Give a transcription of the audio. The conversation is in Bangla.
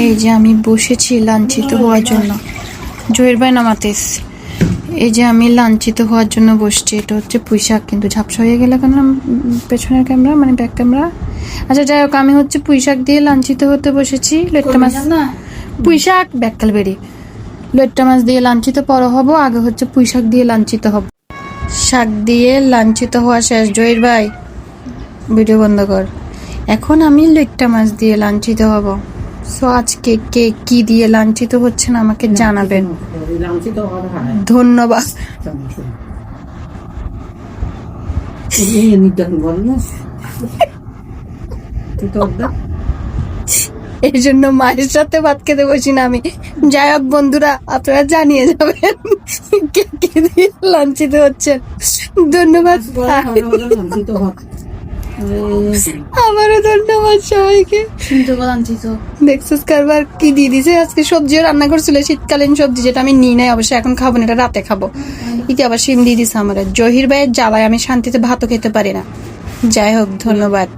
এই যে আমি বসেছি লাঞ্ছিত হওয়ার জন্য। জহির ভাই নামাতে এসছে। এই যে আমি লাঞ্ছিত হওয়ার জন্য বসছি। এটা হচ্ছে পুঁইশাক, কিন্তু ঝাপসা হয়ে গেল কেন পেছনের ক্যামেরা, মানে ব্যাক ক্যামেরা। আচ্ছা যাই হোক, আমি হচ্ছে পুঁইশাক দিয়ে লাঞ্ছিত হতে বসেছি। লেট্টা মাছ, পুঁইশাক ব্যাককালবেরি, লেট্টা মাছ দিয়ে লাঞ্ছিত পরে হব, আগে হচ্ছে পুঁইশাক দিয়ে লাঞ্ছিত হব। শাক দিয়ে লাঞ্ছিত হওয়া শেষ। জহির ভাই ভিডিও বন্ধ কর। এখন আমি লেট্টা মাছ দিয়ে লাঞ্ছিত হব। সো আজকে কে কি দিয়ে লাঞ্ছিত হচ্ছেন আমাকে জানাবেন, ধন্যবাদ। এই জন্য মায়ের সাথে ভাত খেতে বসি না আমি। যাই হোক বন্ধুরা, আপনারা জানিয়ে যাবেন কে কে দিয়ে লাঞ্ছিত হচ্ছেন। ধন্যবাদ, আমারও ধন্যবাদ সবাইকে। দেখছিস কারবার কি দিয়ে দিছে। আজকে সবজিও রান্না করছিল, শীতকালীন সবজি, যেটা আমি নিই নাই অবশ্যই, এখন খাবো না, এটা রাতে খাবো। ইতি আবার শিম দিয়ে দিছে আমার। জহির ভাইয়ের জ্বালায় আমি শান্তিতে ভাতও খেতে পারি না। যাই হোক, ধন্যবাদ।